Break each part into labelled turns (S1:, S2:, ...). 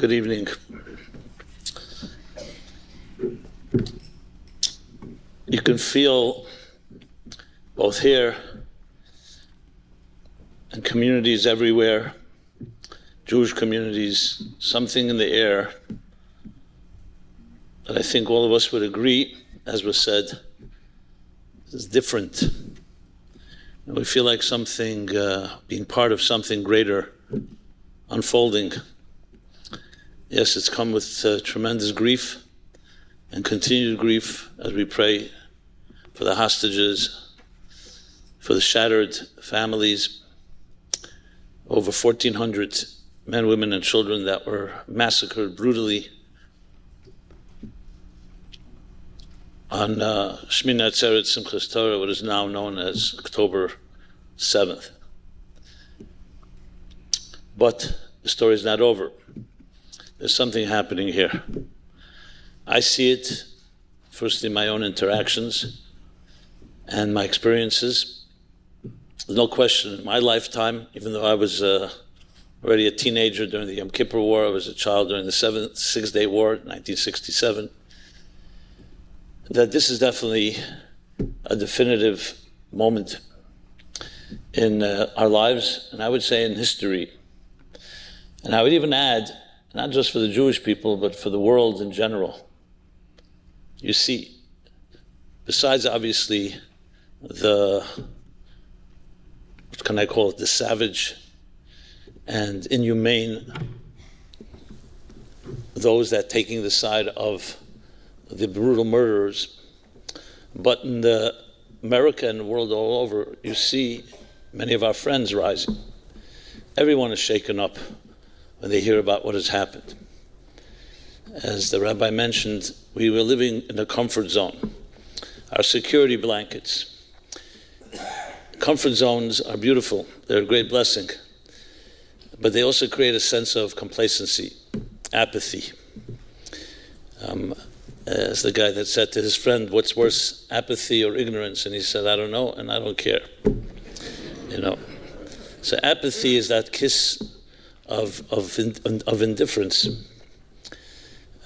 S1: Good evening. You can feel both here and communities everywhere, Jewish communities, something in the air that I think all of us would agree, as was said, is different. And we feel like something, being part of something greater, unfolding. Yes, it's come with tremendous grief and continued grief as we pray for the hostages, for the shattered families, over 1,400 men, women, and children that were massacred brutally on Shmini Atzeret Simchas Torah, what is now known as October 7th. But the story is not over. There's something happening here. I see it first in my own interactions and my experiences. There's no question in my lifetime, even though I was already a teenager during the Yom Kippur War, I was a child during the Six-Day War, 1967, that this is definitely a definitive moment in our lives, and I would say in history. And I would even add, not just for the Jewish people, but for the world in general. You see, besides obviously what can I call it, the savage and inhumane, those that taking the side of the brutal murderers, but in America and the world all over, you see many of our friends rising. Everyone is shaken up when they hear about what has happened. As the rabbi mentioned, we were living in a comfort zone. Our security blankets. Comfort zones are beautiful. They're a great blessing. But they also create a sense of complacency, apathy. As the guy that said to his friend, what's worse, apathy or ignorance? And he said, I don't know, and I don't care. So apathy is that kiss of indifference.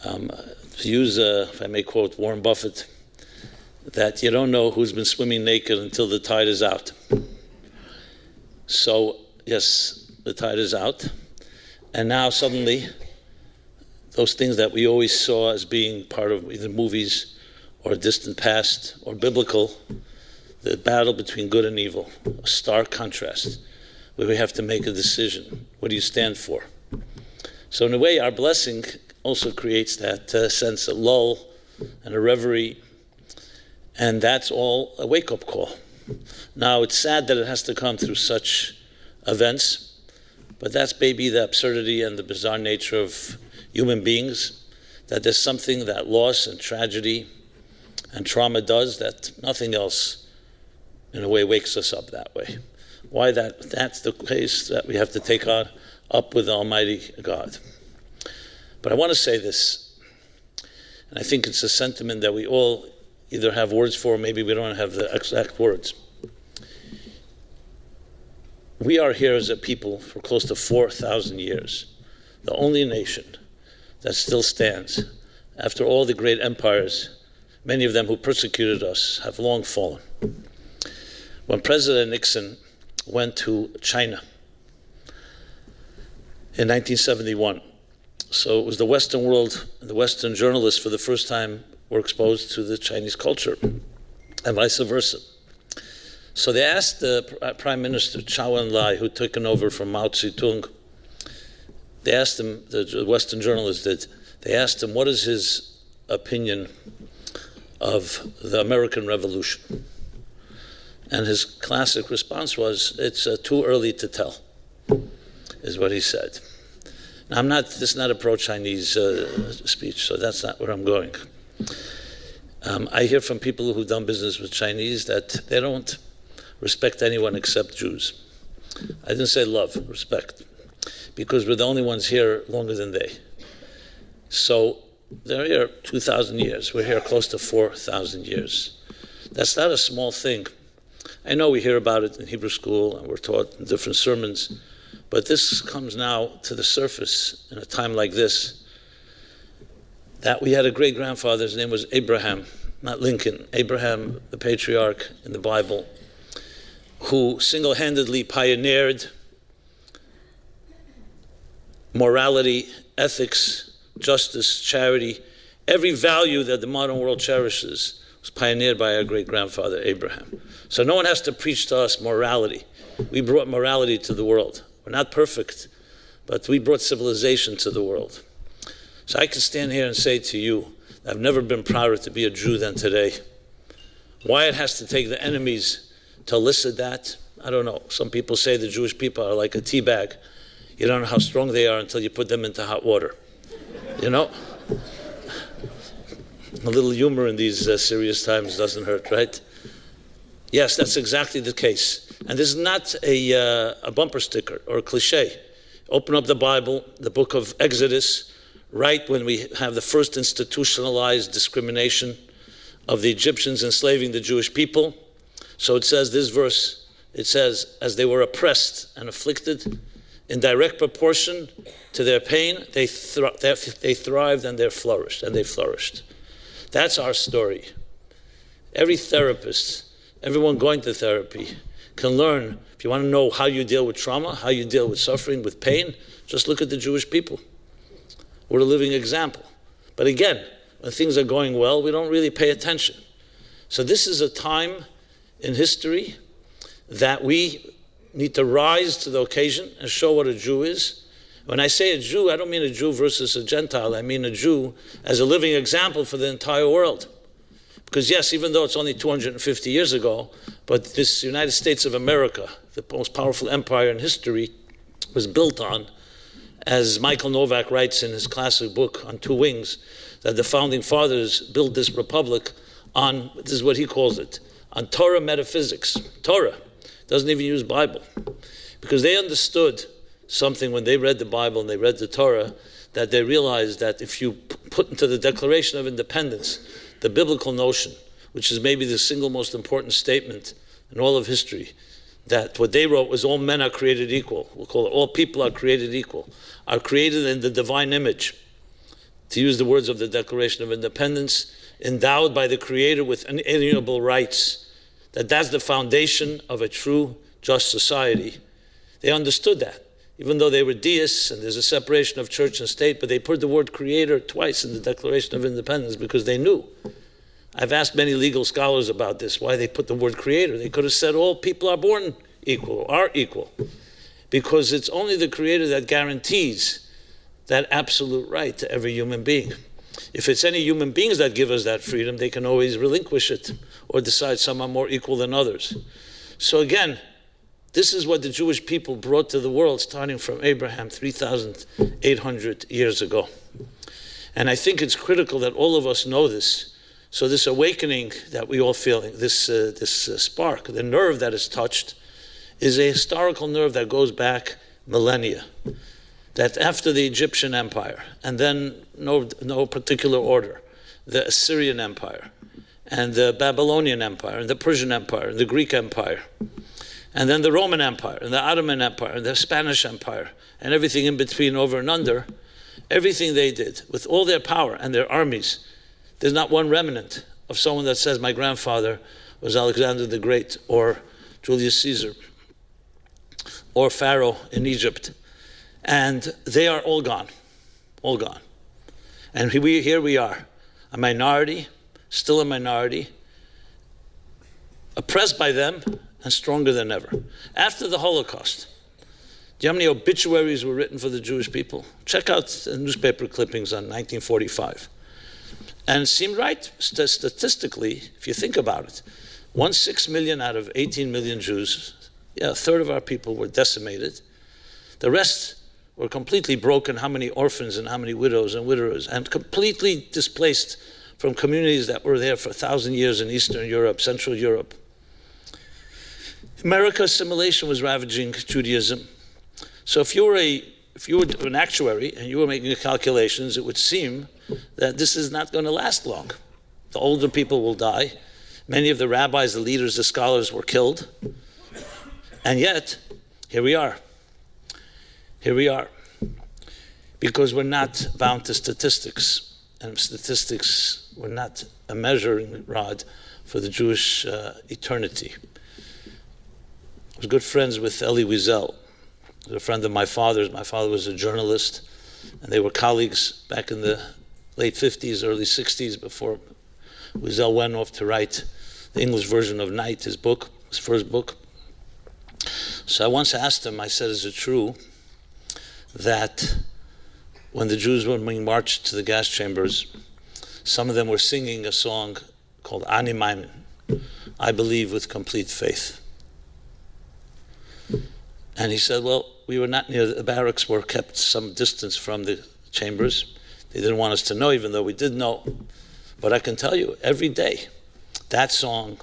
S1: To use, if I may quote Warren Buffett, that you don't know who's been swimming naked until the tide is out. So, yes, the tide is out. And now suddenly, those things that we always saw as being part of either movies or distant past or biblical, the battle between good and evil, a stark contrast, where we have to make a decision. What do you stand for? So in a way, our blessing also creates that sense of lull and a reverie, and that's all a wake-up call. Now, it's sad that it has to come through such events, but that's maybe the absurdity and the bizarre nature of human beings, that there's something that loss and tragedy and trauma does that nothing else, in a way, wakes us up that way. Why that's the case that we have to take on up with Almighty God. But I want to say this, and I think it's a sentiment that we all either have words for, or maybe we don't have the exact words. We are here as a people for close to 4,000 years, the only nation that still stands after all the great empires, many of them who persecuted us, have long fallen. When President Nixon went to China in 1971, so it was the Western world and the Western journalists for the first time were exposed to the Chinese culture, and vice versa. So they asked the Prime Minister Zhou Enlai, who'd taken over from Mao Zedong, they asked him, the Western journalists did, they asked him what is his opinion of the American Revolution. And his classic response was, it's too early to tell, is what he said. Now, this is not a pro-Chinese speech, so that's not where I'm going. I hear from people who've done business with Chinese that they don't respect anyone except Jews. I didn't say love, respect, because we're the only ones here longer than they. So they're here 2,000 years. We're here close to 4,000 years. That's not a small thing. I know we hear about it in Hebrew school and we're taught in different sermons, But this comes now to the surface in a time like this, that we had a great-grandfather, his name was Abraham, not Lincoln, Abraham, the patriarch in the Bible, who single-handedly pioneered morality, ethics, justice, charity. Every value that the modern world cherishes was pioneered by our great-grandfather Abraham. So no one has to preach to us morality. We brought morality to the world. We're not perfect, but we brought civilization to the world. So I can stand here and say to you, I've never been prouder to be a Jew than today. Why it has to take the enemies to elicit that, I don't know. Some people say the Jewish people are like a tea bag. You don't know how strong they are until you put them into hot water. You know? A little humor in these serious times doesn't hurt, right? Yes, that's exactly the case. And this is not a bumper sticker or a cliche. Open up the Bible, the book of Exodus, right when we have the first institutionalized discrimination of the Egyptians enslaving the Jewish people. So it says, this verse, it says, as they were oppressed and afflicted, in direct proportion to their pain, they thrived and they flourished. That's our story. Every therapist, everyone going to therapy can learn, if you want to know how you deal with trauma, how you deal with suffering, with pain, just look at the Jewish people. We're a living example. But again, when things are going well, we don't really pay attention. So this is a time in history that we need to rise to the occasion and show what a Jew is. When I say a Jew, I don't mean a Jew versus a Gentile. I mean a Jew as a living example for the entire world. Because yes, even though it's only 250 years ago, but this United States of America, the most powerful empire in history, was built on, as Michael Novak writes in his classic book on Two Wings, that the founding fathers built this republic on, this is what he calls it, on Torah metaphysics. Torah doesn't even use Bible. Because they understood something when they read the Bible and they read the Torah, that they realized that if you put into the Declaration of Independence the biblical notion, which is maybe the single most important statement in all of history, that what they wrote was all men are created equal. We'll call it all people are created equal, are created in the divine image. To use the words of the Declaration of Independence, endowed by the Creator with inalienable rights, that's the foundation of a true, just society. They understood that, even though they were deists and there's a separation of church and state, but they put the word creator twice in the Declaration of Independence because they knew. I've asked many legal scholars about this, why they put the word creator. They could have said all people are born equal, or are equal, because it's only the Creator that guarantees that absolute right to every human being. If it's any human beings that give us that freedom, they can always relinquish it or decide some are more equal than others. So again, this is what the Jewish people brought to the world starting from Abraham 3,800 years ago. And I think it's critical that all of us know this. So this awakening that we all feel, this spark, the nerve that is touched, is a historical nerve that goes back millennia. That after the Egyptian Empire, and then no particular order, the Assyrian Empire, and the Babylonian Empire, and the Persian Empire, and the Greek Empire, and then the Roman Empire, and the Ottoman Empire, and the Spanish Empire, and everything in between, over and under, everything they did, with all their power and their armies, there's not one remnant of someone that says, my grandfather was Alexander the Great, or Julius Caesar, or Pharaoh in Egypt. And they are all gone, all gone. And here we are, a minority, still a minority, oppressed by them and stronger than ever. After the Holocaust, do you know how many obituaries were written for the Jewish people? Check out the newspaper clippings on 1945. And it seemed right, statistically, if you think about it. 1.6 million out of 18 million Jews, a third of our people were decimated. The rest were completely broken, how many orphans and how many widows and widowers, and completely displaced from communities that were there for 1,000 years in Eastern Europe, Central Europe. America's assimilation was ravaging Judaism. So if you were an actuary and you were making calculations, it would seem that this is not going to last long. The older people will die. Many of the rabbis, the leaders, the scholars were killed. And yet, here we are. here we are. Because we're not bound to statistics, and statistics were not a measuring rod for the Jewish eternity. I was good friends with Elie Wiesel. He was a friend of my father's. My father was a journalist, and they were colleagues back in the late 50s, early 60s, before Wiesel went off to write the English version of Night, his book, his first book. So I once asked him, I said, is it true that when the Jews were being marched to the gas chambers, some of them were singing a song called Anim, I believe with complete faith? And he said, well, we were not near, the barracks were kept some distance from the chambers. They didn't want us to know, even though we did know. But I can tell you, every day, that song,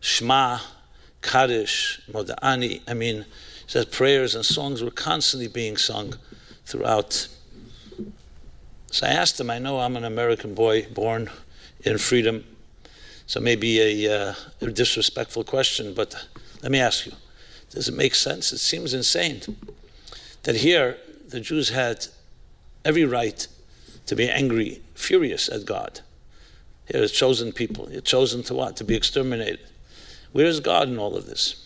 S1: Shema, Kaddish, Moda'ani, he says prayers and songs were constantly being sung throughout. So I asked him, I know I'm an American boy born in freedom, so maybe a disrespectful question, but let me ask you, does it make sense? It seems insane that here the Jews had every right to be angry, furious at God. Here is chosen people. You're chosen to what? To be exterminated. Where is God in all of this?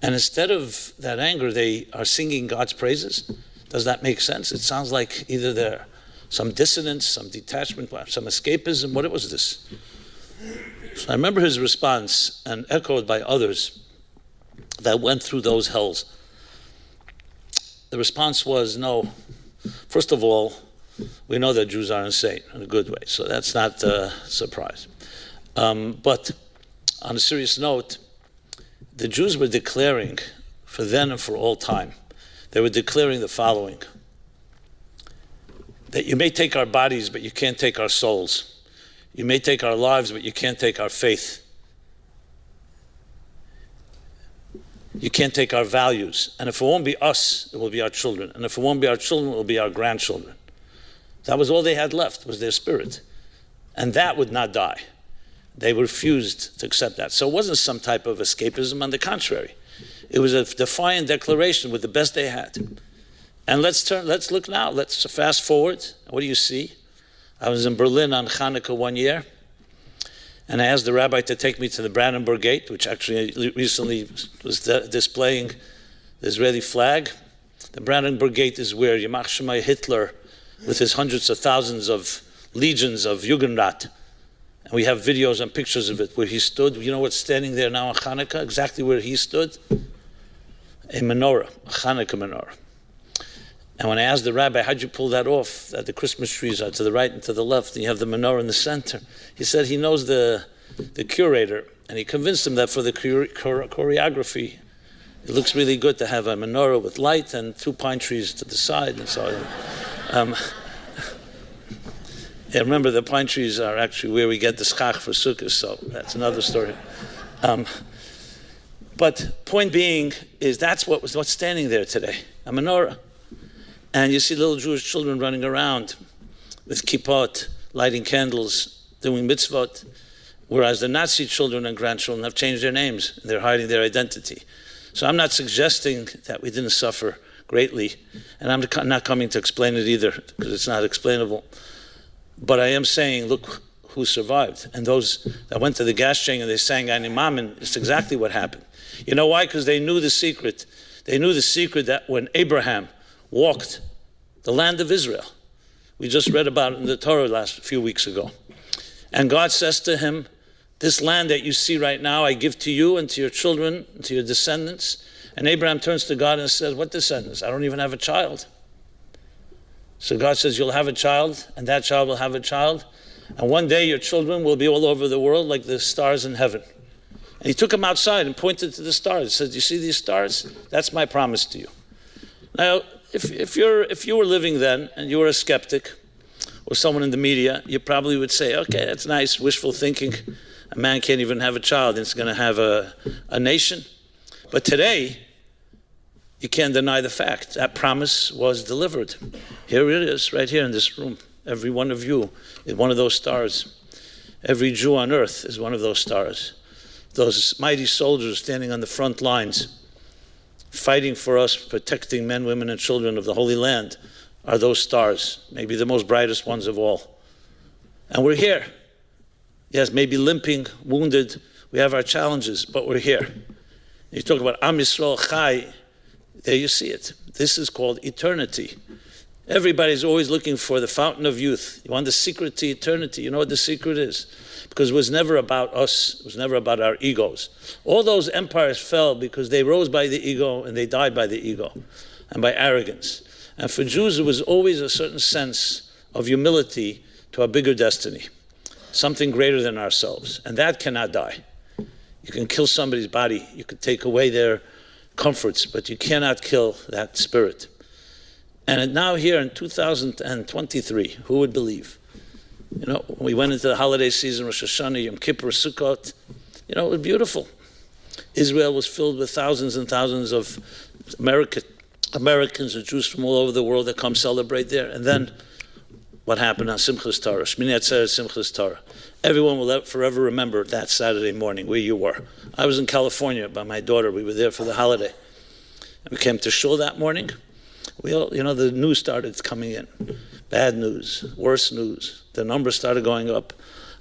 S1: And instead of that anger, they are singing God's praises. Does that make sense? It sounds like either there some dissonance, some detachment, some escapism. What was this? So I remember his response, and echoed by others that went through those hells. The response was, no, first of all, we know that Jews are insane in a good way, so that's not a surprise. But on a serious note, the Jews were declaring, for then and for all time, they were declaring the following: that you may take our bodies, but you can't take our souls. You may take our lives, but you can't take our faith. You can't take our values. And if it won't be us, it will be our children. And if it won't be our children, it will be our grandchildren. That was all they had left, was their spirit. And that would not die. They refused to accept that. So it wasn't some type of escapism, on the contrary. It was a defiant declaration with the best they had. And let's look now, let's fast forward. What do you see? I was in Berlin on Hanukkah one year, and I asked the rabbi to take me to the Brandenburg Gate, which actually recently was displaying the Israeli flag. The Brandenburg Gate is where Yamach Shemai Hitler, with his hundreds of thousands of legions of Jugendrat, and we have videos and pictures of it, where he stood. You know what's standing there now on Hanukkah? Exactly where he stood? A menorah, a Hanukkah menorah. And when I asked the rabbi, how'd you pull that off, that the Christmas trees are to the right and to the left, and you have the menorah in the center? He said he knows the curator, and he convinced him that for the choreography, it looks really good to have a menorah with light and 2 pine trees to the side and so on. Yeah, remember, the pine trees are actually where we get the schach for Sukkot, so that's another story. But point being is that's what's standing there today, a menorah. And you see little Jewish children running around with kippot, lighting candles, doing mitzvot, whereas the Nazi children and grandchildren have changed their names, and they're hiding their identity. So I'm not suggesting that we didn't suffer greatly, and I'm not coming to explain it either, because it's not explainable. But I am saying, look who survived. And those that went to the gas chamber and they sang Anim, it's exactly what happened. You know why? Because they knew the secret. They knew the secret that when Abraham walked the land of Israel, we just read about it in the Torah a few weeks ago, and God says to him, this land that you see right now, I give to you and to your children and to your descendants. And Abraham turns to God and says, what descendants? I don't even have a child. So God says, you'll have a child, and that child will have a child, and one day your children will be all over the world like the stars in heaven. And he took him outside and pointed to the stars. He said, you see these stars? That's my promise to you. Now, if you were living then and you were a skeptic or someone in the media, you probably would say, okay, that's nice, wishful thinking. A man can't even have a child, and it's going to have a nation. But today, you can't deny the fact that promise was delivered. Here it is, right here in this room. Every one of you is one of those stars. Every Jew on earth is one of those stars. Those mighty soldiers standing on the front lines fighting for us, protecting men, women, and children of the Holy Land, are those stars, maybe the most brightest ones of all. And we're here. Yes, maybe limping, wounded, we have our challenges, but we're here. You talk about Am Yisrael Chai, there you see it. This is called eternity. Everybody's always looking for the fountain of youth. You want the secret to eternity. You know what the secret is? Because it was never about us. It was never about our egos. All those empires fell because they rose by the ego and they died by the ego and by arrogance. And for Jews, it was always a certain sense of humility to a bigger destiny, something greater than ourselves. And that cannot die. You can kill somebody's body. You can take away their comforts, but you cannot kill that spirit. And now here in 2023, who would believe? You know, when we went into the holiday season, Rosh Hashanah, Yom Kippur, Sukkot, you know, it was beautiful. Israel was filled with thousands and thousands of Americans or Jews from all over the world that come celebrate there. And then what happened on Simchas Torah, Shmini Atzeret Simchas Torah. Everyone will forever remember that Saturday morning where you were. I was in California by my daughter. We were there for the holiday. And we came to shul that morning. We all, you know, the news started coming in. Bad news, worse news. The numbers started going up.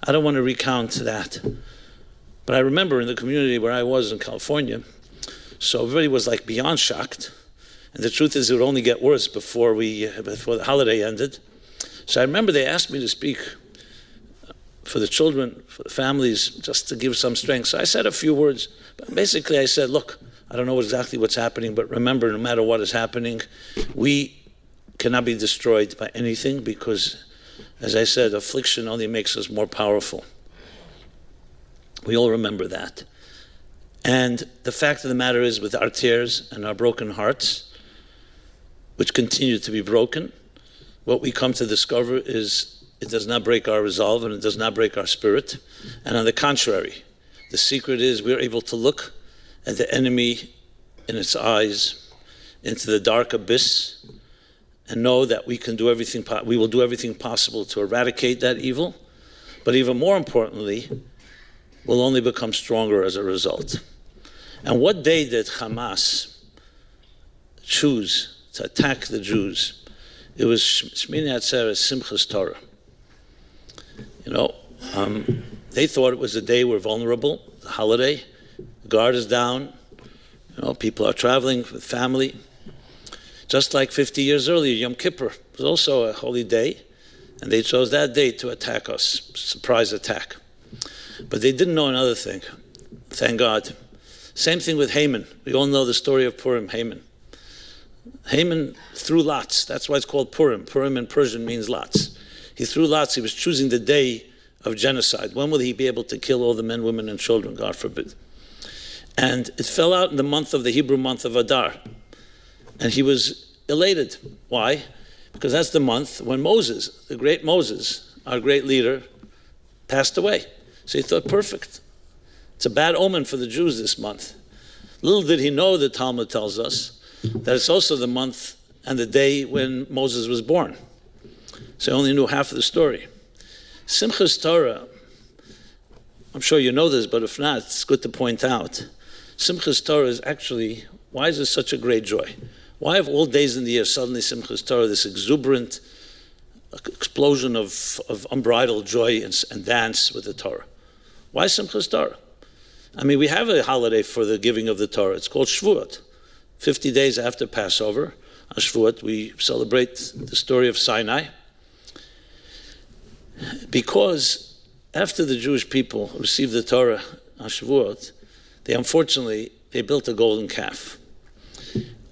S1: I don't want to recount that. But I remember in the community where I was in California, so everybody was like beyond shocked. And the truth is it would only get worse before the holiday ended. So I remember they asked me to speak for the children, for the families, just to give some strength. So I said a few words. But basically I said, look, I don't know exactly what's happening, but remember, no matter what is happening, we cannot be destroyed by anything because, as I said, affliction only makes us more powerful. We all remember that. And the fact of the matter is, with our tears and our broken hearts, which continue to be broken, what we come to discover is it does not break our resolve and it does not break our spirit. And on the contrary, the secret is we're able to look at the enemy in its eyes, into the dark abyss, and know that we can do everything. We will do everything possible to eradicate that evil, but even more importantly, we'll only become stronger as a result. And what day did Hamas choose to attack the Jews? It was Shmini Atzeret Simchas Torah. You know, they thought it was a day we're vulnerable, the holiday. The guard is down, you know, people are traveling with family. Just like 50 years earlier, Yom Kippur was also a holy day, and they chose that day to attack us, surprise attack. But they didn't know another thing, thank God. Same thing with Haman. We all know the story of Purim, Haman. Haman threw lots, that's why it's called Purim. Purim in Persian means lots. He threw lots, he was choosing the day of genocide. When will he be able to kill all the men, women, and children, God forbid? And it fell out in the month of the Hebrew month of Adar. And he was elated. Why? Because that's the month when Moses, the great Moses, our great leader, passed away. So he thought, perfect. It's a bad omen for the Jews this month. Little did he know, the Talmud tells us, that it's also the month and the day when Moses was born. So he only knew half of the story. Simchas Torah, I'm sure you know this, but if not, it's good to point out. Simchas Torah is actually, why is it such a great joy? Why of all days in the year, suddenly Simchas Torah, this exuberant explosion of unbridled joy and dance with the Torah? Why Simchas Torah? I mean, we have a holiday for the giving of the Torah. It's called Shavuot. 50 days after Passover, on Shavuot, we celebrate the story of Sinai. Because after the Jewish people received the Torah on Shavuot, they built a golden calf.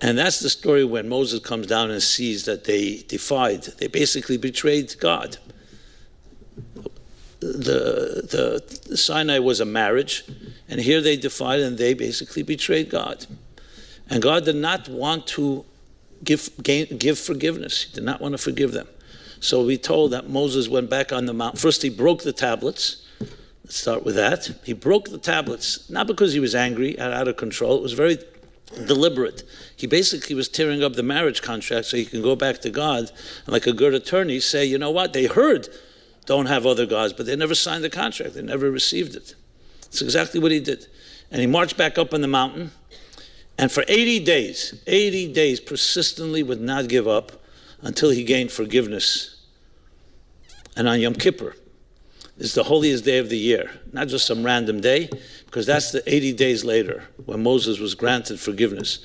S1: And that's the story when Moses comes down and sees that they they basically betrayed God. The Sinai was a marriage, and here they defied and they basically betrayed God. And God did not want to give forgiveness. He did not want to forgive them. So we told that Moses went back on the mountain. First he broke the tablets. Let's start with that. He broke the tablets, not because he was angry and out of control. It was very deliberate. He basically was tearing up the marriage contract so he can go back to God and, like a good attorney, say, you know what, they heard don't have other gods, but they never signed the contract. They never received it. That's exactly what he did. And he marched back up on the mountain, And for 80 days, persistently would not give up until he gained forgiveness. And on Yom Kippur is the holiest day of the year, not just some random day, because that's the 80 days later when Moses was granted forgiveness.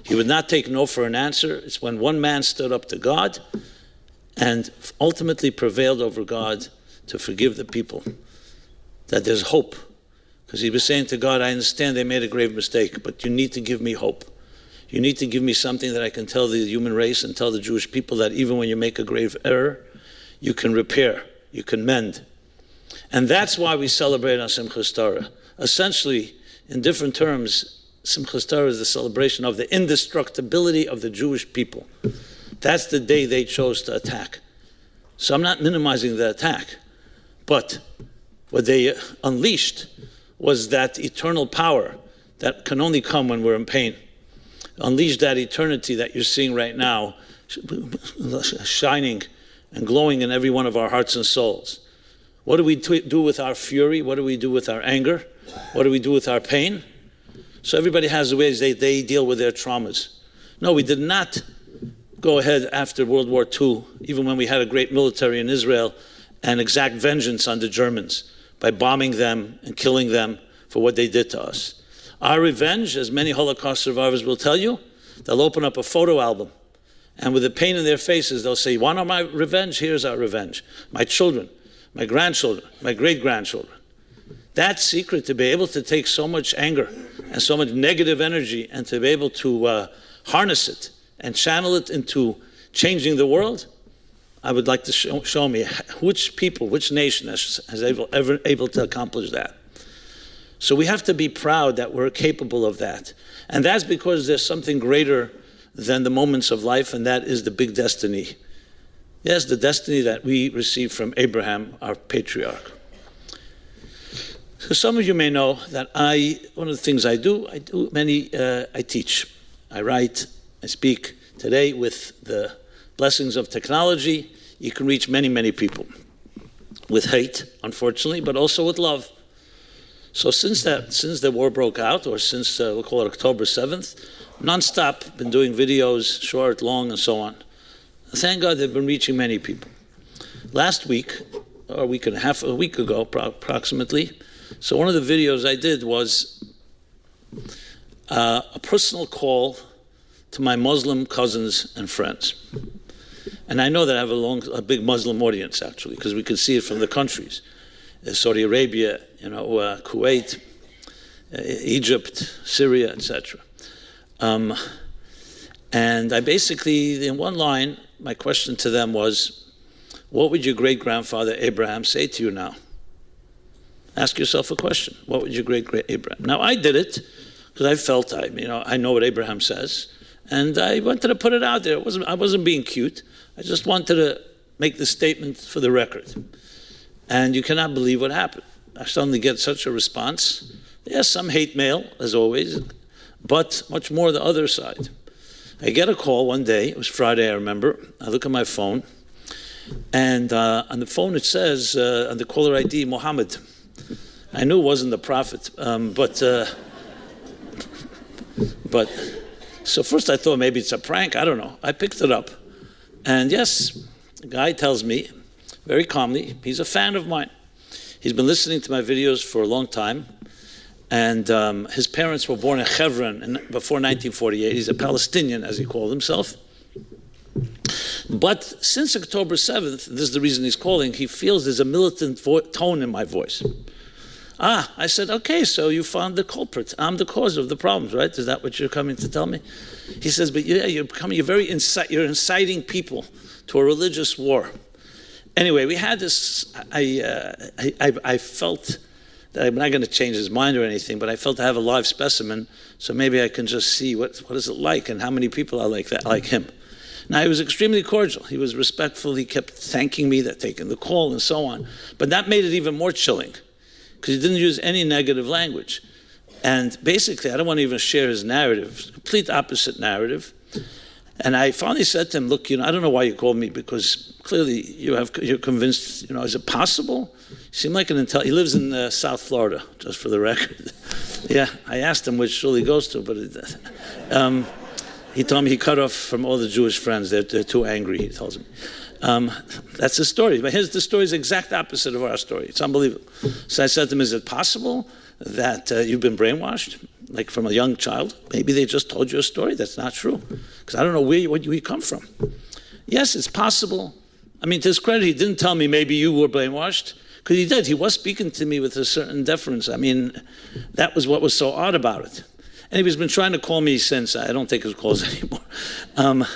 S1: He would not take no for an answer. It's when one man stood up to God and ultimately prevailed over God to forgive the people, that there's hope. Because he was saying to God, I understand they made a grave mistake, but you need to give me hope. You need to give me something that I can tell the human race and tell the Jewish people that even when you make a grave error, you can repair, you can mend. And that's why we celebrate on Simchas Torah. Essentially, in different terms, Simchas Torah is the celebration of the indestructibility of the Jewish people. That's the day they chose to attack. So I'm not minimizing the attack, but what they unleashed was that eternal power that can only come when we're in pain. Unleash that eternity that you're seeing right now, shining and glowing in every one of our hearts and souls. What do we do with our fury? What do we do with our anger? What do we do with our pain? So everybody has the ways they deal with their traumas. No, we did not go ahead after World War II, even when we had a great military in Israel, and exact vengeance on the Germans by bombing them and killing them for what they did to us. Our revenge, as many Holocaust survivors will tell you, they'll open up a photo album, and with the pain in their faces, they'll say, "Want my revenge? Here's our revenge. My children, my grandchildren, my great-grandchildren." That secret, to be able to take so much anger and so much negative energy and to be able to harness it and channel it into changing the world, I would like to show me which people, which nation has ever able to accomplish that. So we have to be proud that we're capable of that. And that's because there's something greater than the moments of life, and that is the big destiny. Yes, the destiny that we received from Abraham, our patriarch. So some of you may know that one of the things I teach. I write, I speak. Today, with the blessings of technology, you can reach many, many people with hate, unfortunately, but also with love. So since the war broke out, or since we'll call it October 7th, nonstop, been doing videos, short, long, and so on. Thank God they've been reaching many people. Last week, or a week ago, approximately, so one of the videos I did was a personal call to my Muslim cousins and friends. And I know that I have a big Muslim audience, actually, because we can see it from the countries. Saudi Arabia, Kuwait, Egypt, Syria, etc. And I basically, in one line, my question to them was, what would your great-grandfather Abraham say to you now? Ask yourself a question. What would your great-great Abraham? Now, I did it because I felt, I know what Abraham says, and I wanted to put it out there. I wasn't being cute. I just wanted to make the statement for the record. And you cannot believe what happened. I suddenly get such a response. Yes, some hate mail, as always, but much more the other side. I get a call one day. It was Friday, I remember. I look at my phone, and on the phone it says, on the caller ID, Muhammad. I knew it wasn't the prophet, but so first I thought maybe it's a prank. I don't know. I picked it up. And yes, the guy tells me, very calmly, he's a fan of mine. He's been listening to my videos for a long time. And his parents were born in Hebron before 1948. He's a Palestinian, as he called himself. But since October 7th, this is the reason he's calling, he feels there's a militant tone in my voice. I said, okay, so you found the culprit. I'm the cause of the problems, right? Is that what you're coming to tell me? He says, but yeah, you're inciting people to a religious war. Anyway, we had this, I felt that I'm not going to change his mind or anything, but I felt I have a live specimen, so maybe I can just see what is it like and how many people are like that, like him. Now, he was extremely cordial. He was respectful. He kept thanking me, that taking the call and so on. But that made it even more chilling, because he didn't use any negative language. And basically, I don't want to even share his narrative, complete opposite narrative. And I finally said to him, look, I don't know why you called me, because clearly you're convinced, is it possible? You seem like he lives in South Florida, just for the record. Yeah, I asked him which shul he goes to, but he told me he cut off from all the Jewish friends. They're too angry, he tells me. That's the story. But the story is the exact opposite of our story. It's unbelievable. So I said to him, is it possible that you've been brainwashed, like from a young child? Maybe they just told you a story that's not true. Because I don't know where you come from. Yes, it's possible. I mean, to his credit, he didn't tell me maybe you were brainwashed. Because he did. He was speaking to me with a certain deference. I mean, that was what was so odd about it. And he's been trying to call me since. I don't take his calls anymore.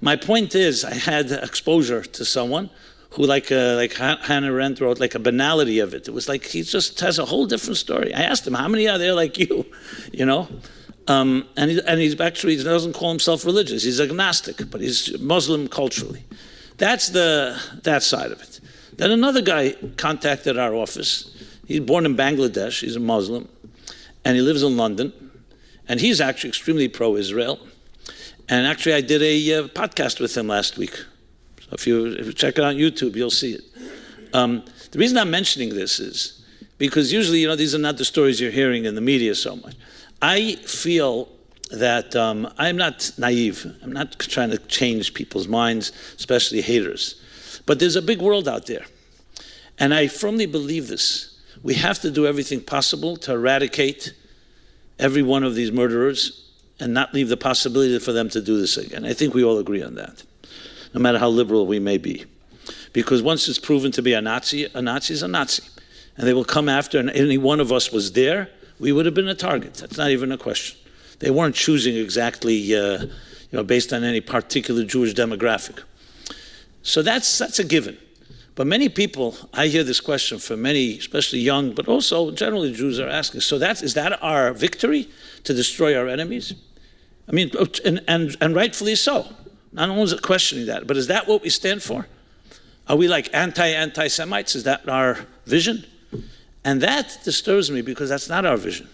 S1: My point is, I had exposure to someone who, like Hannah Arendt wrote, like a banality of it. It was like he just has a whole different story. I asked him, how many are there like you? You know? And he's actually, he doesn't call himself religious. He's agnostic, but he's Muslim culturally. That's that side of it. Then another guy contacted our office. He's born in Bangladesh. He's a Muslim. And he lives in London. And he's actually extremely pro-Israel. And actually, I did a podcast with him last week. So if you check it out on YouTube, you'll see it. The reason I'm mentioning this is because usually, these are not the stories you're hearing in the media so much. I feel that I'm not naive. I'm not trying to change people's minds, especially haters. But there's a big world out there. And I firmly believe this. We have to do everything possible to eradicate every one of these murderers and not leave the possibility for them to do this again. I think we all agree on that, no matter how liberal we may be. Because once it's proven to be a Nazi is a Nazi. And they will come after, and any one of us was there, we would have been a target. That's not even a question. They weren't choosing exactly, based on any particular Jewish demographic. So that's a given. But many people, I hear this question from many, especially young, but also generally Jews are asking, so is that our victory, to destroy our enemies? I mean, and rightfully so. Not only is it questioning that, but is that what we stand for? Are we like anti-Semites? Is that our vision? And that disturbs me because that's not our vision.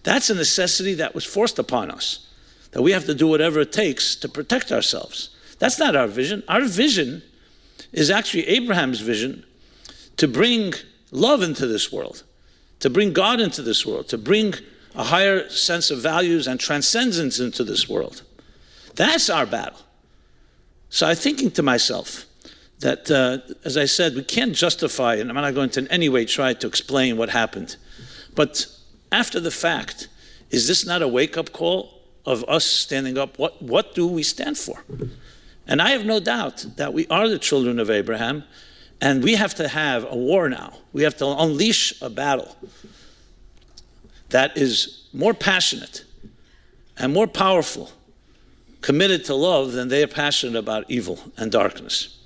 S1: That's a necessity that was forced upon us, that we have to do whatever it takes to protect ourselves. That's not our vision. Our vision is actually Abraham's vision, to bring love into this world, to bring God into this world, to bring a higher sense of values and transcendence into this world. That's our battle. So I'm thinking to myself that, as I said, we can't justify, and I'm not going to in any way try to explain what happened, but after the fact, is this not a wake-up call of us standing up? What do we stand for? And I have no doubt that we are the children of Abraham, and we have to have a war now. We have to unleash a battle that is more passionate and more powerful, committed to love, than they are passionate about evil and darkness.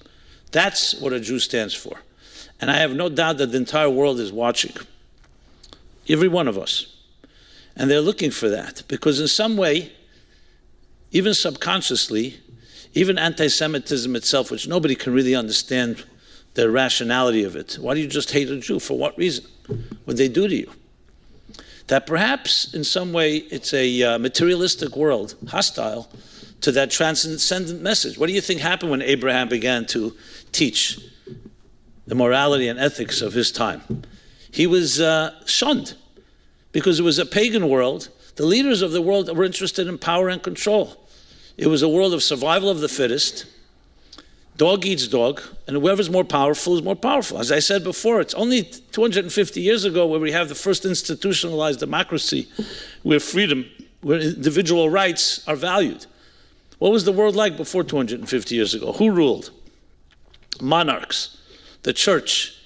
S1: That's what a Jew stands for. And I have no doubt that the entire world is watching, every one of us. And they're looking for that, because in some way, even subconsciously, even anti-Semitism itself, which nobody can really understand the rationality of it. Why do you just hate a Jew? For what reason? What they do to you? That perhaps in some way it's a materialistic world, hostile to that transcendent message. What do you think happened when Abraham began to teach the morality and ethics of his time? He was shunned because it was a pagan world. The leaders of the world were interested in power and control. It was a world of survival of the fittest. Dog eats dog, and whoever's more powerful is more powerful. As I said before, it's only 250 years ago where we have the first institutionalized democracy, where freedom, where individual rights are valued. What was the world like before 250 years ago? Who ruled? Monarchs, the church,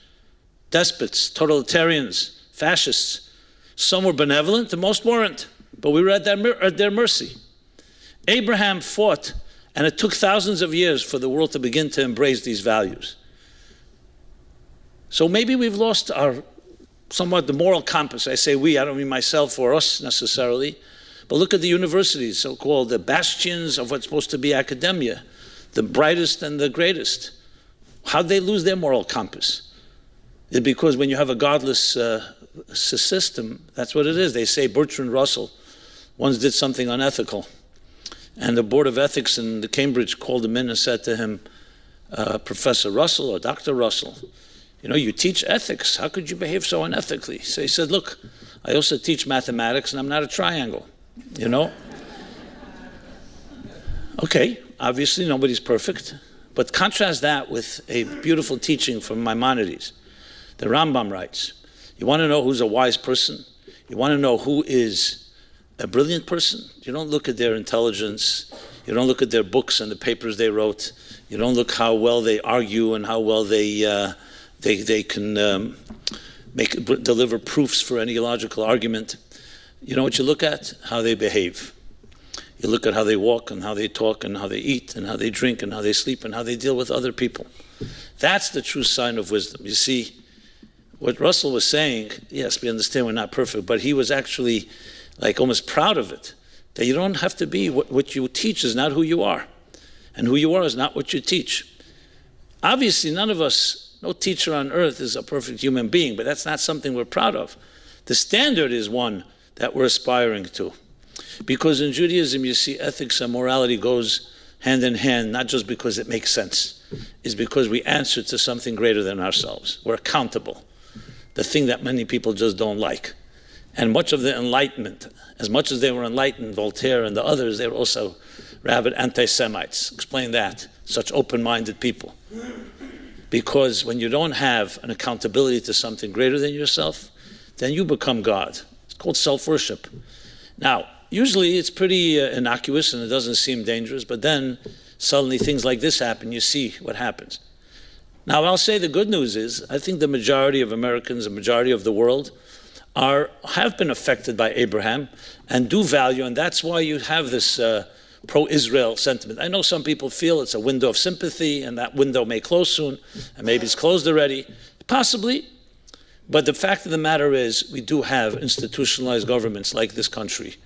S1: despots, totalitarians, fascists. Some were benevolent, and most weren't, but we were at their mercy. Abraham fought, and it took thousands of years for the world to begin to embrace these values. So maybe we've lost somewhat the moral compass. I say we, I don't mean myself or us necessarily, but look at the universities, so-called the bastions of what's supposed to be academia, the brightest and the greatest. How'd they lose their moral compass? It's because when you have a godless system, that's what it is. They say Bertrand Russell once did something unethical. And the Board of Ethics in the Cambridge called him in and said to him, Professor Russell or Dr. Russell, you teach ethics. How could you behave so unethically? So he said, look, I also teach mathematics, and I'm not a triangle, you know? Okay, obviously nobody's perfect, but contrast that with a beautiful teaching from Maimonides. The Rambam writes, you want to know who's a wise person? You want to know who is a brilliant person? You don't look at their intelligence. You don't look at their books and the papers they wrote. You don't look how well they argue and how well they can deliver proofs for any logical argument. You know what you look at? How they behave. You look at how they walk and how they talk and how they eat and how they drink and how they sleep and how they deal with other people. That's the true sign of wisdom. You see, what Russell was saying, yes, we understand we're not perfect, but he was actually like almost proud of it, that you don't have to be, what you teach is not who you are, and who you are is not what you teach. Obviously, none of us, no teacher on earth is a perfect human being, but that's not something we're proud of. The standard is one that we're aspiring to. Because in Judaism, you see, ethics and morality goes hand in hand, not just because it makes sense. It's because we answer to something greater than ourselves. We're accountable. The thing that many people just don't like. And much of the Enlightenment, as much as they were enlightened, Voltaire and the others, they were also rabid anti-Semites. Explain that. Such open-minded people. Because when you don't have an accountability to something greater than yourself, then you become God. It's called self-worship. Now, usually it's pretty innocuous and it doesn't seem dangerous, but then suddenly things like this happen, you see what happens. Now, I'll say the good news is, I think the majority of Americans, the majority of the world, have been affected by Abraham and do value, and that's why you have this pro-Israel sentiment. I know some people feel it's a window of sympathy, and that window may close soon, and maybe it's closed already. Possibly. But the fact of the matter is, we do have institutionalized governments like this country.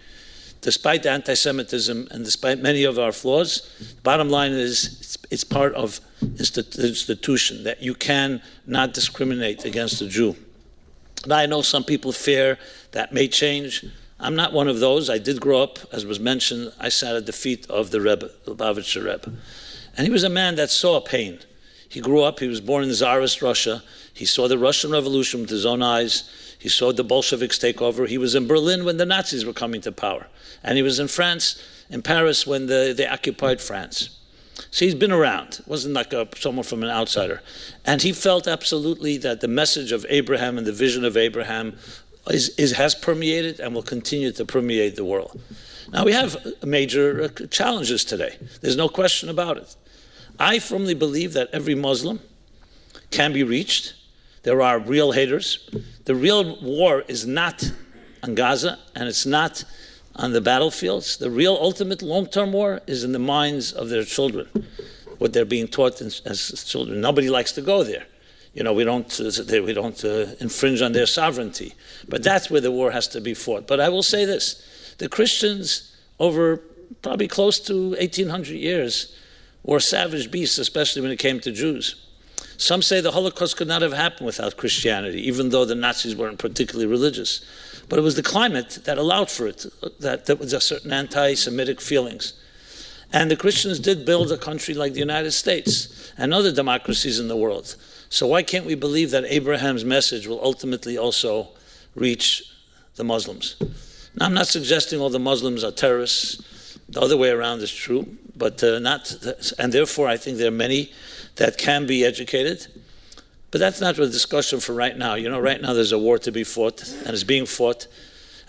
S1: Despite the anti-Semitism and despite many of our flaws, the bottom line is it's part of the institution that you can not discriminate against a Jew. Now, I know some people fear that may change. I'm not one of those. I did grow up, as was mentioned, I sat at the feet of the Rebbe, the Lubavitcher Rebbe. And he was a man that saw pain. He grew up, he was born in Tsarist Russia. He saw the Russian Revolution with his own eyes. He saw the Bolsheviks take over. He was in Berlin when the Nazis were coming to power. And he was in France, in Paris, when they occupied France. So he's been around. It wasn't like someone from an outsider. And he felt absolutely that the message of Abraham and the vision of Abraham has permeated and will continue to permeate the world. Now, we have major challenges today. There's no question about it. I firmly believe that every Muslim can be reached. There are real haters. The real war is not on Gaza, and it's not on the battlefields. The real ultimate long-term war is in the minds of their children, what they're being taught as children. Nobody likes to go there. You know, we don't infringe on their sovereignty. But that's where the war has to be fought. But I will say this. The Christians, over probably close to 1,800 years, were savage beasts, especially when it came to Jews. Some say the Holocaust could not have happened without Christianity, even though the Nazis weren't particularly religious. But it was the climate that allowed for it, that there was a certain anti-Semitic feelings. And the Christians did build a country like the United States and other democracies in the world. So why can't we believe that Abraham's message will ultimately also reach the Muslims? Now, I'm not suggesting all the Muslims are terrorists. The other way around is true, but and therefore I think there are many that can be educated. But that's not the discussion for right now. You know, right now there's a war to be fought, and it's being fought,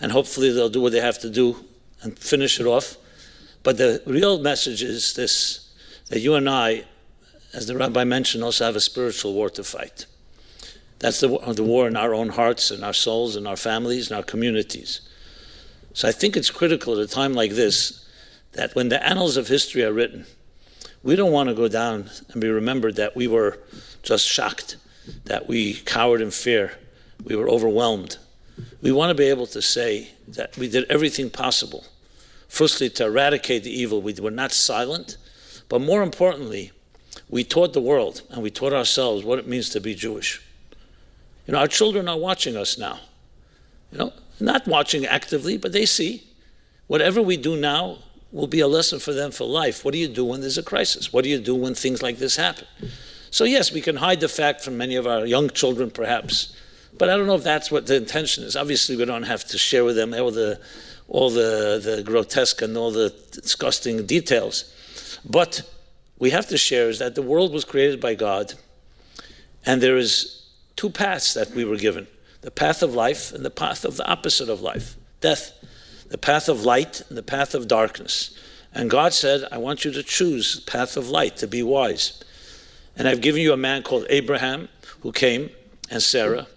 S1: and hopefully they'll do what they have to do and finish it off. But the real message is this, that you and I, as the rabbi mentioned, also have a spiritual war to fight. That's the war in our own hearts, in our souls, in our families, in our communities. So I think it's critical at a time like this that when the annals of history are written, we don't want to go down and be remembered that we were just shocked, that we cowered in fear, we were overwhelmed. We want to be able to say that we did everything possible, firstly to eradicate the evil. We were not silent, but more importantly, we taught the world and we taught ourselves what it means to be Jewish. You know, our children are watching us now. You know, not watching actively, but they see. Whatever we do now will be a lesson for them for life. What do you do when there's a crisis? What do you do when things like this happen? So yes, we can hide the fact from many of our young children perhaps, But I don't know if that's what the intention is. Obviously, we don't have to share with them all the grotesque and all the disgusting details. But we have to share is that the world was created by God, and there is two paths that we were given: the path of life and the path of the opposite of life, death. The path of light and the path of darkness. And God said, I want you to choose the path of light, to be wise. And I've given you a man called Abraham, who came, and Sarah,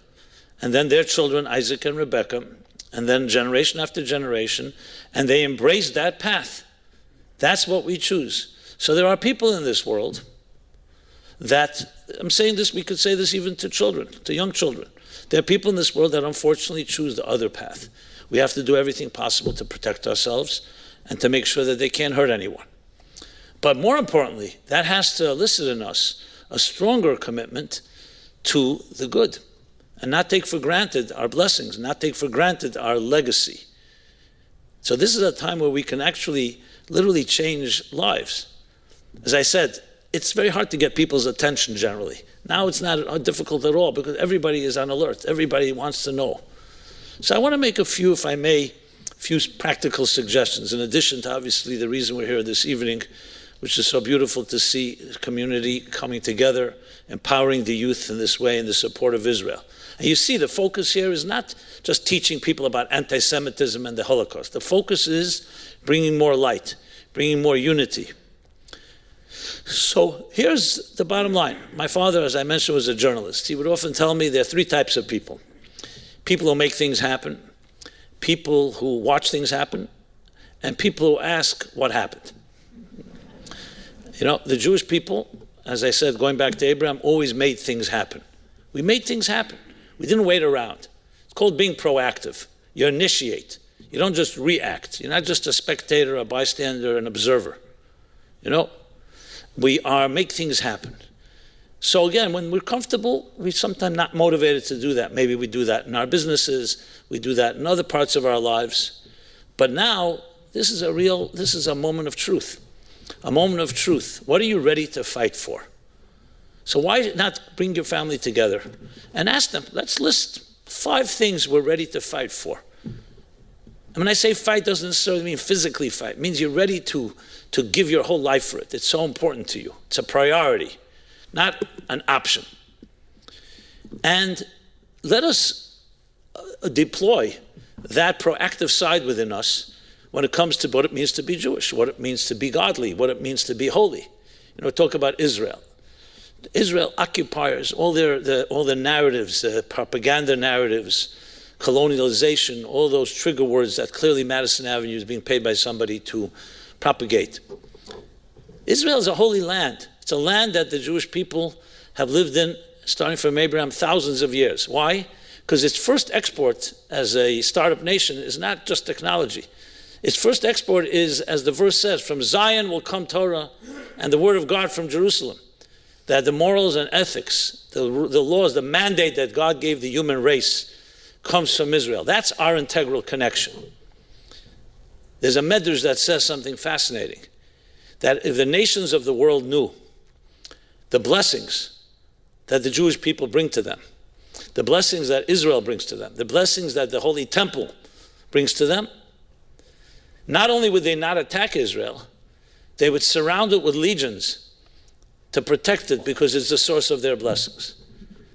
S1: and then their children, Isaac and Rebekah, and then generation after generation, and they embraced that path. That's what we choose. So there are people in this world that, I'm saying this, we could say this even to children, to young children. There are people in this world that unfortunately choose the other path. We have to do everything possible to protect ourselves and to make sure that they can't hurt anyone. But more importantly, that has to elicit in us a stronger commitment to the good and not take for granted our blessings, not take for granted our legacy. So this is a time where we can actually literally change lives. As I said, it's very hard to get people's attention generally. Now it's not difficult at all because everybody is on alert. Everybody wants to know. So I want to make a few, if I may, practical suggestions, in addition to obviously the reason we're here this evening, which is so beautiful to see community coming together, empowering the youth in this way in the support of Israel. And you see the focus here is not just teaching people about anti-Semitism and the Holocaust. The focus is bringing more light, bringing more unity. So here's the bottom line. My father, as I mentioned, was a journalist. He would often tell me there are three types of people. People who make things happen, people who watch things happen, and people who ask what happened. You know, the Jewish people, as I said, going back to Abraham, always made things happen. We made things happen. We didn't wait around. It's called being proactive. You initiate. You don't just react. You're not just a spectator, a bystander, an observer. You know, we make things happen. So again, when we're comfortable, we're sometimes not motivated to do that. Maybe we do that in our businesses, we do that in other parts of our lives. But now, this is a moment of truth. A moment of truth. What are you ready to fight for? So why not bring your family together and ask them, let's list 5 things we're ready to fight for. And when I say fight, doesn't necessarily mean physically fight. It means you're ready to give your whole life for it. It's so important to you. It's a priority, not an option. And let us deploy that proactive side within us when it comes to what it means to be Jewish, what it means to be godly, what it means to be holy. You know, talk about Israel. Israel occupiers, all the narratives, the propaganda narratives, colonialization, all those trigger words that clearly Madison Avenue is being paid by somebody to propagate. Israel is a holy land. It's a land that the Jewish people have lived in, starting from Abraham, thousands of years. Why? Because its first export as a startup nation is not just technology. Its first export is, as the verse says, from Zion will come Torah and the word of God from Jerusalem. That the morals and ethics, the laws, the mandate that God gave the human race comes from Israel. That's our integral connection. There's a medrash that says something fascinating, that if the nations of the world knew the blessings that the Jewish people bring to them, the blessings that Israel brings to them, the blessings that the Holy Temple brings to them, not only would they not attack Israel, they would surround it with legions to protect it because it's the source of their blessings.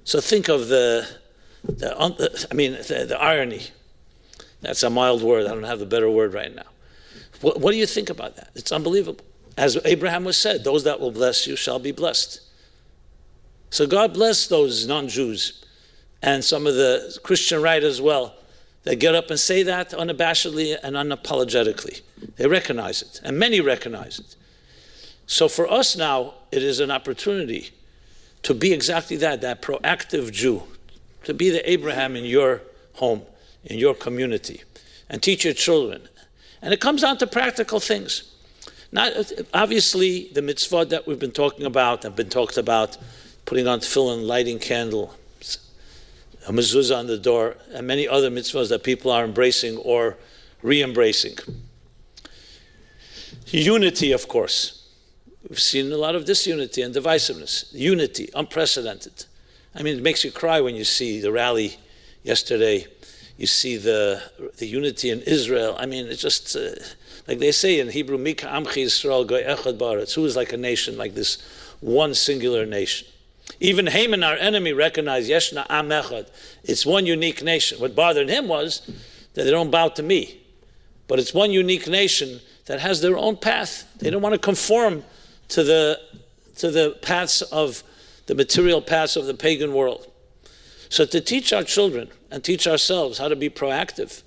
S1: So think of the irony. That's a mild word. I don't have a better word right now. What do you think about that? It's unbelievable. As Abraham was said, those that will bless you shall be blessed. So God bless those non-Jews and some of the Christian right as well that get up and say that unabashedly and unapologetically. They recognize it, and many recognize it. So for us now, it is an opportunity to be exactly that proactive Jew, to be the Abraham in your home, in your community, and teach your children. And it comes down to practical things. Not obviously the mitzvot that we've been talking about, have been talked about, putting on tefillin, lighting candle, a mezuzah on the door, and many other mitzvahs that people are embracing or re-embracing. Unity, of course. We've seen a lot of disunity and divisiveness. Unity, unprecedented. I mean, it makes you cry when you see the rally yesterday. You see the unity in Israel. I mean, it's just like they say in Hebrew, Mika Amchi Yisrael Goy Echad Ba'aretz. Who is like a nation, like this one singular nation? Even Haman, our enemy, recognized Yeshna Am Echad. It's one unique nation. What bothered him was that they don't bow to me, but it's one unique nation that has their own path. They don't want to conform to the paths of the material paths of the pagan world. So to teach our children and teach ourselves how to be proactive,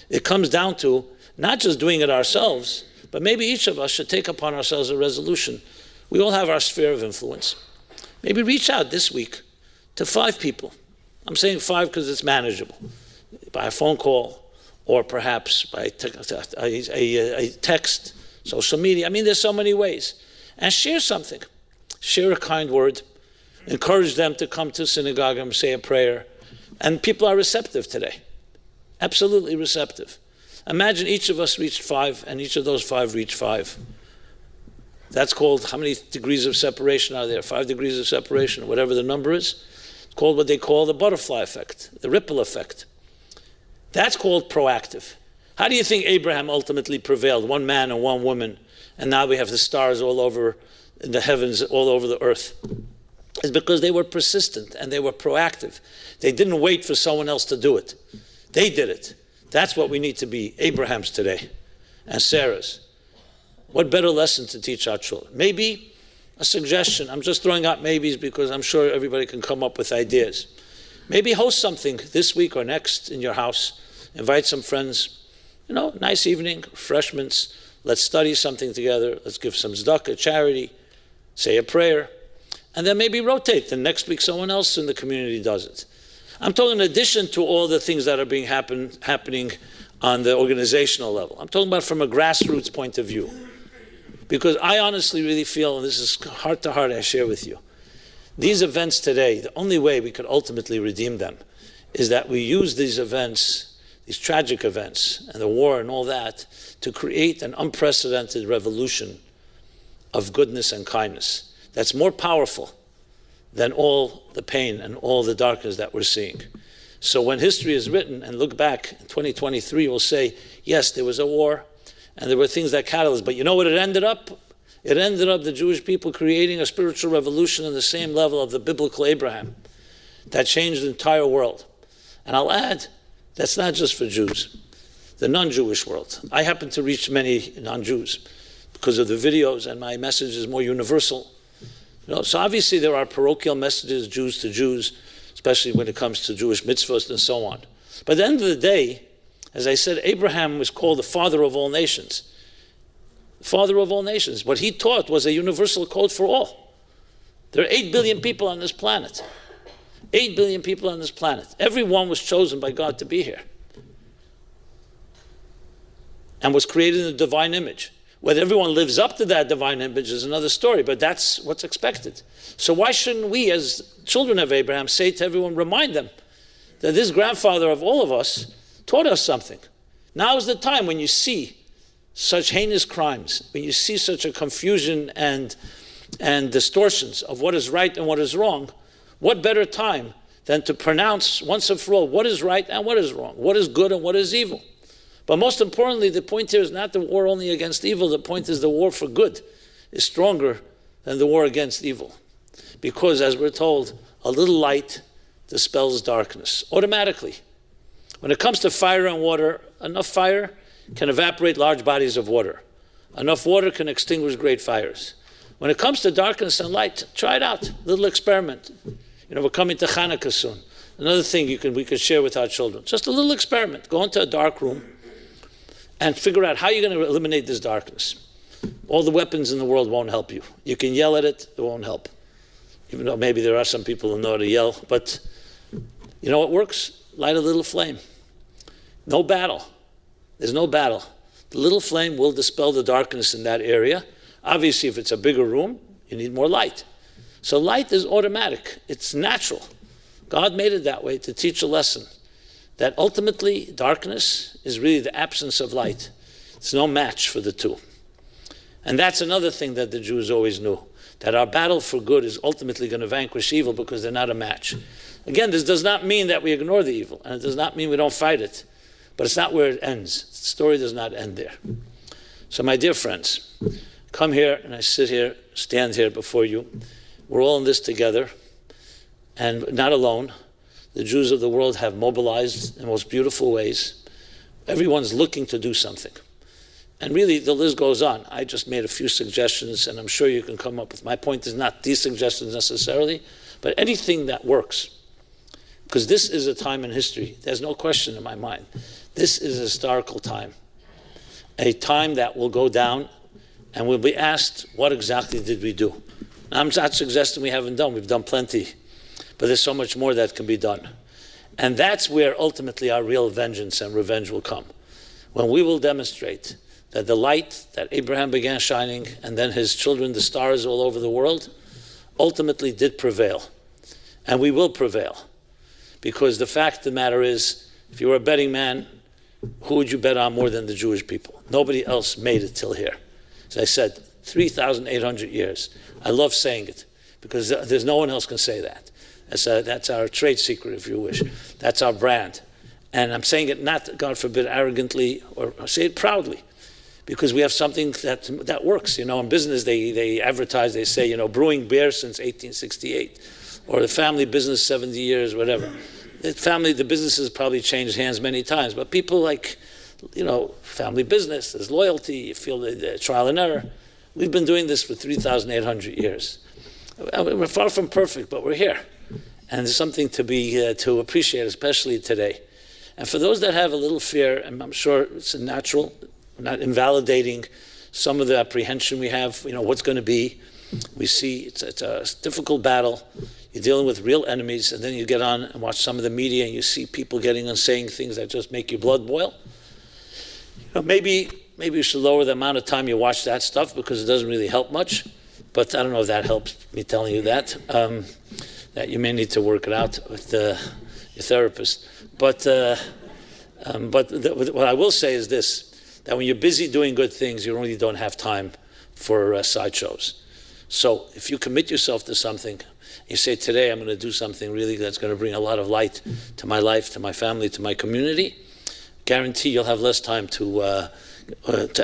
S1: it comes down to not just doing it ourselves, but maybe each of us should take upon ourselves a resolution. We all have our sphere of influence. Maybe reach out this week to 5 people. I'm saying 5 because it's manageable. By a phone call, or perhaps by a text, social media. I mean, there's so many ways. And share something. Share a kind word. Encourage them to come to synagogue and say a prayer. And people are receptive today. Absolutely receptive. Imagine each of us reached 5, and each of those 5 reached 5. That's called, how many degrees of separation are there? 5 degrees of separation, or whatever the number is. It's called what they call the butterfly effect, the ripple effect. That's called proactive. How do you think Abraham ultimately prevailed? 1 man and 1 woman, and now we have the stars all over in the heavens, all over the earth. It's because they were persistent and they were proactive. They didn't wait for someone else to do it. They did it. That's what we need to be, Abrahams today and Sarah's. What better lesson to teach our children? Maybe a suggestion. I'm just throwing out maybes because I'm sure everybody can come up with ideas. Maybe host something this week or next in your house. Invite some friends. Nice evening, refreshments. Let's study something together. Let's give some tzedakah, charity, say a prayer. And then maybe rotate. The next week someone else in the community does it. I'm talking in addition to all the things that are being happening on the organizational level. I'm talking about from a grassroots point of view. Because I honestly really feel, and this is heart to heart I share with you, these events today, the only way we could ultimately redeem them is that we use these events, these tragic events, and the war and all that, to create an unprecedented revolution of goodness and kindness that's more powerful than all the pain and all the darkness that we're seeing. So when history is written and look back in 2023, we'll say, yes, there was a war and there were things that catalyzed, but you know what it ended up? It ended up the Jewish people creating a spiritual revolution on the same level of the biblical Abraham that changed the entire world. And I'll add, that's not just for Jews, the non-Jewish world. I happen to reach many non-Jews because of the videos, and my message is more universal. So obviously there are parochial messages, Jews to Jews, especially when it comes to Jewish mitzvahs and so on. But at the end of the day, as I said, Abraham was called the father of all nations. Father of all nations. What he taught was a universal code for all. There are 8 billion people on this planet. 8 billion people on this planet. Everyone was chosen by God to be here. And was created in the divine image. Whether everyone lives up to that divine image is another story, but that's what's expected. So why shouldn't we, as children of Abraham, say to everyone, remind them that this grandfather of all of us taught us something. Now is the time when you see such heinous crimes, when you see such a confusion and distortions of what is right and what is wrong, what better time than to pronounce once and for all what is right and what is wrong, what is good and what is evil. But most importantly, the point here is not the war only against evil. The point is the war for good is stronger than the war against evil. Because, as we're told, a little light dispels darkness automatically. When it comes to fire and water, enough fire can evaporate large bodies of water. Enough water can extinguish great fires. When it comes to darkness and light, try it out. Little experiment. We're coming to Hanukkah soon. Another thing we could share with our children. Just a little experiment. Go into a dark room and figure out how you're going to eliminate this darkness. All the weapons in the world won't help you. You can yell at it, it won't help. Even though maybe there are some people who know how to yell, but you know what works? Light a little flame. No battle. There's no battle. The little flame will dispel the darkness in that area. Obviously, if it's a bigger room, you need more light. So light is automatic. It's natural. God made it that way to teach a lesson that ultimately darkness is really the absence of light. It's no match for the two. And that's another thing that the Jews always knew. that our battle for good is ultimately going to vanquish evil because they're not a match. Again, this does not mean that we ignore the evil, and it does not mean we don't fight it, but it's not where it ends. The story does not end there. So my dear friends, come here, and I sit here, stand here before you. We're all in this together, and not alone. The Jews of the world have mobilized in the most beautiful ways. Everyone's looking to do something. And really, the list goes on. I just made a few suggestions, and I'm sure you can come up with. My point is not these suggestions necessarily, but anything that works. Because this is a time in history. There's no question in my mind. This is a historical time. A time that will go down, and we'll be asked, what exactly did we do? Now, I'm not suggesting we haven't done. We've done plenty. But there's so much more that can be done. And that's where ultimately our real vengeance and revenge will come. When we will demonstrate that the light that Abraham began shining, and then his children, the stars all over the world, ultimately did prevail. And we will prevail. Because the fact of the matter is, if you were a betting man, who would you bet on more than the Jewish people? Nobody else made it till here. As I said, 3,800 years. I love saying it, because there's no one else can say that. That's our trade secret, if you wish. That's our brand. And I'm saying it not, God forbid, arrogantly, or say it proudly, because we have something that works. In business, they advertise, they say, brewing beer since 1868, or the family business 70 years, whatever. The business has probably changed hands many times, but people like, family business, there's loyalty, you feel the trial and error. We've been doing this for 3,800 years. We're far from perfect, but we're here. And there's something to appreciate, especially today. And for those that have a little fear, and I'm sure it's natural, we're not invalidating some of the apprehension we have, what's going to be. We see it's a difficult battle. You're dealing with real enemies, and then you get on and watch some of the media, and you see people getting on saying things that just make your blood boil. Maybe you should lower the amount of time you watch that stuff, because it doesn't really help much. But I don't know if that helps me telling you that. That you may need to work it out with your therapist. But what I will say is this, that when you're busy doing good things, you really don't have time for sideshows. So if you commit yourself to something, you say, today I'm going to do something really that's going to bring a lot of light to my life, to my family, to my community, guarantee you'll have less time to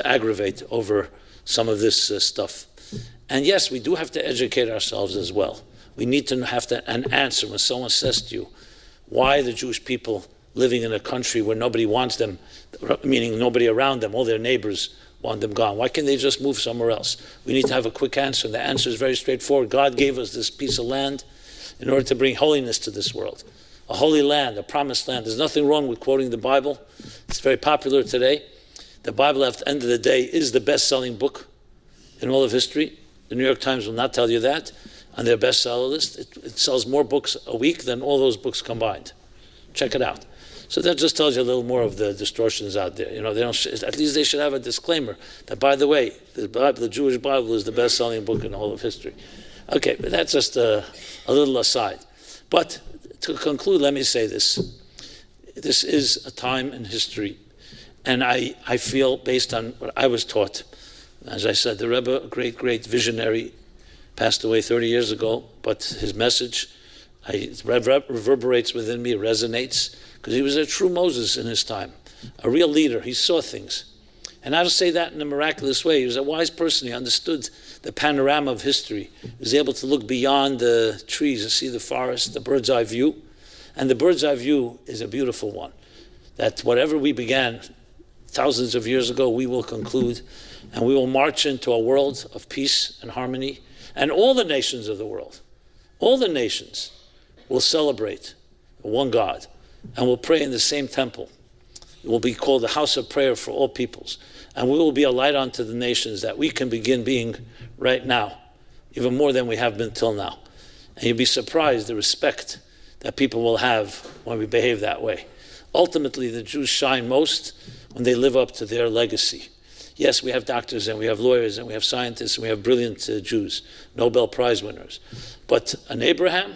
S1: aggravate over some of this stuff. And yes, we do have to educate ourselves as well. We need to have an answer when someone says to you, why the Jewish people living in a country where nobody wants them, meaning nobody around them, all their neighbors want them gone. Why can't they just move somewhere else? We need to have a quick answer, and the answer is very straightforward. God gave us this piece of land in order to bring holiness to this world. A holy land, a promised land. There's nothing wrong with quoting the Bible. It's very popular today. The Bible, at the end of the day, is the best-selling book in all of history. The New York Times will not tell you that. On their bestseller list, it sells more books a week than all those books combined. Check it out. So that just tells you a little more of the distortions out there. They don't. At least they should have a disclaimer that, by the way, the Jewish Bible is the best-selling book in the whole of history. Okay, but that's just a little aside. But to conclude, let me say this. This is a time in history, and I feel, based on what I was taught, as I said, the Rebbe, a great, great visionary, passed away 30 years ago, but his message reverberates within me, resonates, because he was a true Moses in his time, a real leader. He saw things. And I don't say that in a miraculous way. He was a wise person. He understood the panorama of history. He was able to look beyond the trees and see the forest, the bird's eye view. And the bird's eye view is a beautiful one, that whatever we began thousands of years ago, we will conclude, and we will march into a world of peace and harmony. And all the nations of the world, all the nations will celebrate one God and will pray in the same temple. It will be called the house of prayer for all peoples. And we will be a light unto the nations that we can begin being right now, even more than we have been till now. And you'll be surprised the respect that people will have when we behave that way. Ultimately, the Jews shine most when they live up to their legacy. Yes, we have doctors and we have lawyers and we have scientists and we have brilliant Jews, Nobel Prize winners. But an Abraham,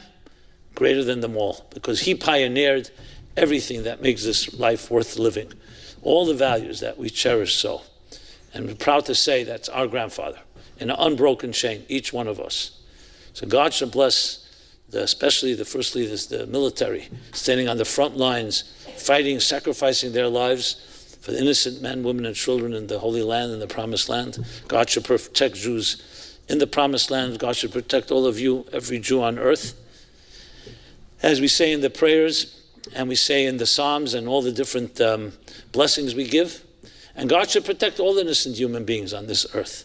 S1: greater than them all, because he pioneered everything that makes this life worth living, all the values that we cherish so. And we're proud to say that's our grandfather. in an unbroken chain, each one of us. So God should bless especially the first leaders, the military, standing on the front lines, fighting, sacrificing their lives for the innocent men, women, and children in the Holy Land, in the Promised Land. God should protect Jews in the Promised Land. God should protect all of you, every Jew on earth. As we say in the prayers, and we say in the Psalms, and all the different blessings we give, and God should protect all innocent human beings on this earth.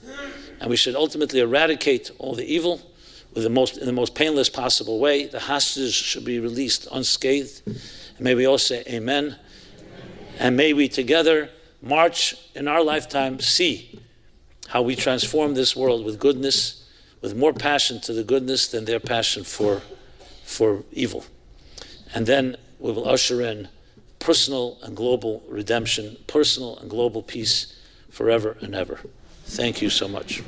S1: And we should ultimately eradicate all the evil in the most painless possible way. The hostages should be released unscathed. And may we all say amen. And may we together march in our lifetime, see how we transform this world with goodness, with more passion to the goodness than their passion for evil. And then we will usher in personal and global redemption, personal and global peace forever and ever. Thank you so much.